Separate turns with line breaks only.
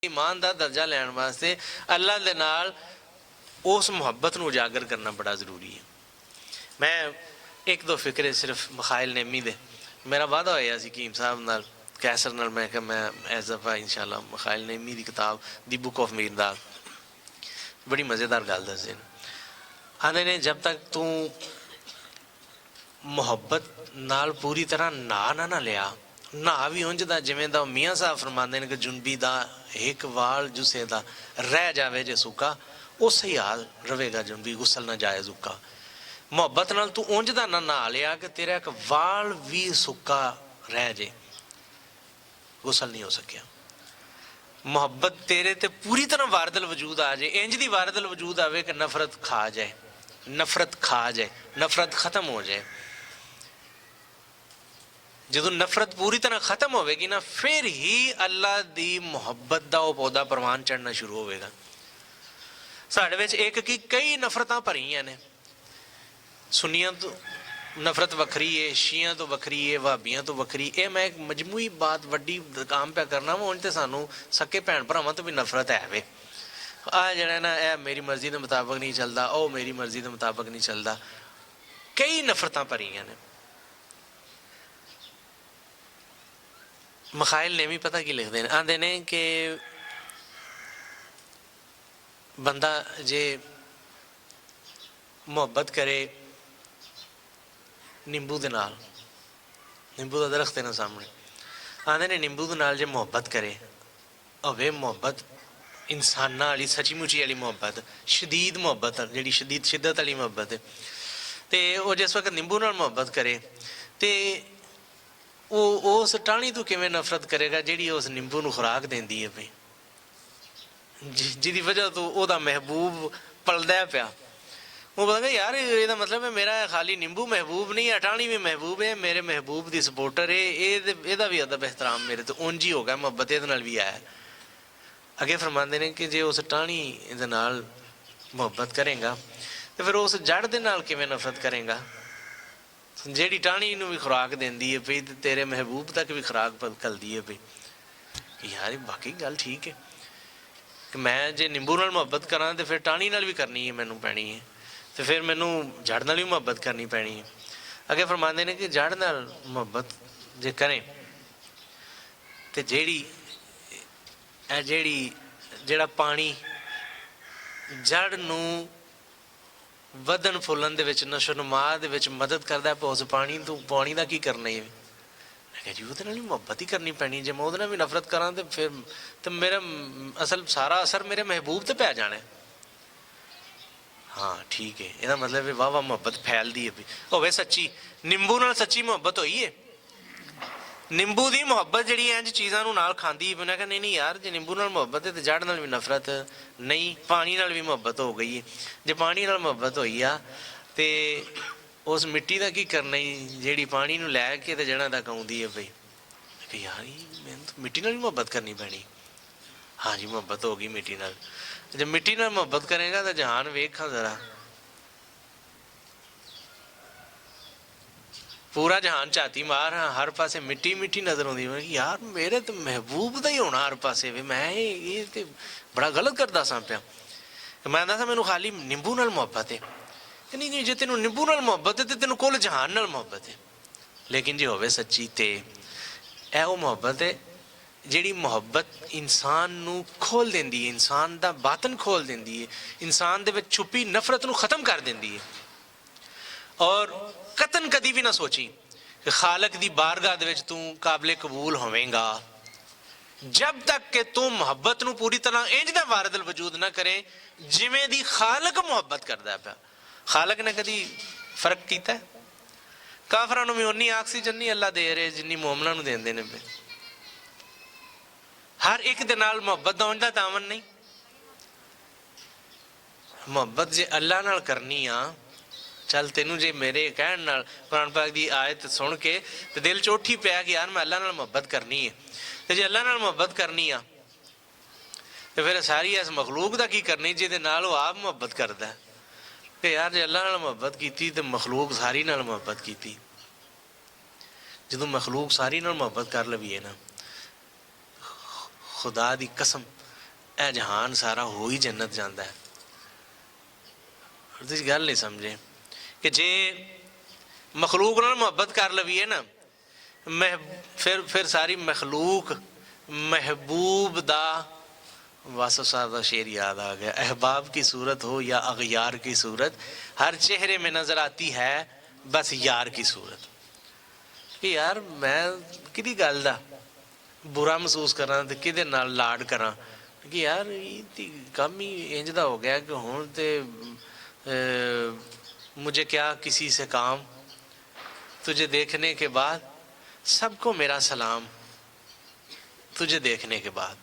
ईमान का दर्जा लैन वास्ते अल्लाह दे नाल उस मुहब्बत नूं उजागर करना बड़ा जरूरी है। मैं एक दो फिक्रे सिर्फ मखाइल नेमी दे मेरा वादा होया सी कीम साहब नाल कैसर नाल, मैं कहा मैं इस दफ़ा इंशाअल्लाह मखाइल नेमी की किताब दी बुक ऑफ मीरदाद बड़ी मज़ेदार गल दसदे ने। आंदे ने जब तक तू मुहब्बत नाल पूरी तरह ना लिया, ना भी उंजदा जिवें दा मियाँ साहब फरमाते हैं कि जुनबी दा एक वाल जुसे दा रह जावे जे सुका, उस ही हाल रवेगा जुनबी गुसल ना जाए जुका। मुहब्बत नाल तू उंजदा ना लिया कि तेरा एक वाल भी सुका रह जे, गुसल नहीं हो सकिया। मुहब्बत तेरे ते पूरी तरह वारदल वजूद आ जाए, इंज दी वारदल वजूद आवे कि नफरत खा जाए, नफरत खा जाए, नफरत खत्म हो जाए। जो नफरत पूरी तरह खत्म होगी ना, फिर ही अल्लाह की मुहब्बत का वह पौधा परवान चढ़ना शुरू होगा। साढ़े विच एक की कई नफरत भरिया ने, सुन्नियां तो नफरत वखरी है, शिया तो वखरी है, भाबियां तो वखरी। ये मैं एक मजमूई बात वड्डी काम पे करना वा। उन्हें तो सानू सके भैन भरावां तो भी नफरत है वे। आ जड़ा ना यह मेरी मर्जी के मुताबिक नहीं चलता, ओ मेरी मर्जी के मुताबिक नहीं चलता, कई नफरत भरिया ने। मखाइल ने भी पता की लिखते हैं, आंदे ने कि बंदा जे मुहब्बत करे नींबू दे नाल, नींबू का दरख्त है ना सामने, आंदे ने नींबू दे नाल जे मुहब्बत करे होवे, मुहब्बत इंसाना वाली सची मुची वाली मुहब्बत, शदीद मुहब्बत जी शदीद शिद्दत वाली मुहब्बत है, तो वह जिस वक्त नींबू नाल मुहब्बत करे तो वो उस टाणी तो किवें नफरत करेगा जिहड़ी उस नींबू नूं खुराक देंदी है पई, जिहदी वजह तो वह महबूब पलदा पिया। वो पता यार ये मतलब है मेरा खाली नींबू महबूब नहीं, टाणी भी महबूब है, मेरे महबूब की सपोर्टर है, ये भी अदब एहतराम मेरे तो उंज ही हो गया, मुहब्बत ये भी आया। अगे फरमाते हैं कि जे उस टाणी दे नाल मुहब्बत करेगा तो फिर उस जड़ दे नाल किवें नफरत करेगा जिहड़ी टाणी नूं भी खुराक देंदी है पई, तेरे महबूब तक भी खुराक घलदी है पई। यार बाकी गल ठीक है कि मैं जे नींबू नाल मुहब्बत करा तो फिर टाणी नाल भी करनी है, मैनू पैनी है, तो फिर मैनू जड़ नाल भी मुहब्बत करनी पैनी है। अगे फरमाते हैं कि जड़ नाल मुहब्बत जे करें तो जेड़ा पानी जड़ नूं वधन फुलन दे विच नशोनुमा दे विच मदद करता है, उस पानी का की करना है। मैं कहा जी वो ही मुहब्बत ही करनी पैनी, जे मैं वो भी नफरत करा तो फिर तो मेरा असल सारा असर मेरे महबूब ते पै जाना है। हाँ ठीक है, यदा मतलब वाह वाह मुहब्बत फैलती है होवे सच्ची। नींबू नाल सच्ची मुहब्बत होई है, नींबू की मुहब्बत जी इंज चीज़ों नाल खांदी। मैं कहा नहीं यार जे नींबू नाल मुहब्बत है तो जड़ नाल भी नफरत नहीं, पानी नाल भी मुहब्बत हो गई है। जे पानी नाल मुहब्बत होई आ तो उस मिट्टी का की करना ही जी पानी नूं लैके तो जड़ां तक आउंदी है पई। यार मैनूं तो मिट्टी नाल भी मुहब्बत करनी पैनी। हाँ जी मुहब्बत हो गई मिट्टी नाल। जब मिट्टी नाल मुहब्बत करेगा तो जहान वेखा जरा, पूरा जहान झाती मार, हर पासे मिट्टी मिट्टी नजर आती है। यार मेरे तो महबूब का ही होना हर पासे वे, मैं ये तो बड़ा गलत करता सा पिया। मैं आंदा सा मैनू खाली नींबू नाल मुहब्बत है, नहीं नहीं जे तेनों नींबू नाल मुहब्बत है तो तेनों कुल जहान नाल मुहब्बत है। लेकिन जे होवे सच्ची तो यह वो मुहब्बत है जिहड़ी मुहब्बत इंसान नूं खोल देंदी है, इंसान दा बातन खोल देंदी है, इंसान दे विच छुपी नफरत नूं खत्म कर देंदी है। और कतन कदी भी ना सोची कि खालक दी बारगाह दे विच तू काबिले कबूल होवेगा जब तक कि तू मुहब्बत नूं पूरी तरह इंज दा वारदल वजूद ना करे जिवें दी खालक मुहब्बत करदा पिया। खालक ने कदी फर्क किया? काफरां नूं भी उन्नी ऑक्सीजन नहीं अल्लाह दे रहे जिन्नी मोमनां नूं देंदे ने। हर एक दे नाल मुहब्बत दा उंज दा तावन नहीं। मुहब्बत जे अल्लाह नाल करनी आ, चल तेनू जे मेरे कहण नाल कुरान पाक की आयत सुन के तो दिल च उठी पिया कि यार मैं अल्लाह नाल मुहब्बत करनी है, तो जे अल्लाह नाल मुहब्बत करनी आ तो फिर सारी इस मखलूक का की करनी जिहदे नाल वो आप मुहब्बत करता है। कि यार जे अल्लाह नाल मुहब्बत की तो मखलूक सारी नाल मुहब्बत की। जो मखलूक सारी नाल मुहब्बत कर लवीए ना, खुदा दी कसम ਇਹ ਜਹਾਨ ਸਾਰਾ ਹੋ ਹੀ ਜੰਨਤ ਜਾਂਦਾ ਹੈ। ਤੁਸੀਂ ਗੱਲ ਨਹੀਂ ਸਮਝੇ ਕਿ ਜੇ ਮਖਲੂਕ ਨਾਲ ਮੁਹੱਬਤ ਕਰ ਲਵੀਏ ਨਾ, ਫਿਰ ਸਾਰੀ ਮਖਲੂਕ महबूब दा, वासो साहब का शेर याद आ गया, अहबाब की सूरत हो या अगयार की सूरत, हर चेहरे में नज़र आती है बस यार की सूरत। कि यार मैं किदी गल दा बुरा महसूस करा तो किदे नाल लाड करा, कि यार ये काम ही इंज दा हो गया कि हुण ते मुझे क्या किसी से काम, तुझे देखने के बाद सबको मेरा सलाम, तुझे देखने के बाद।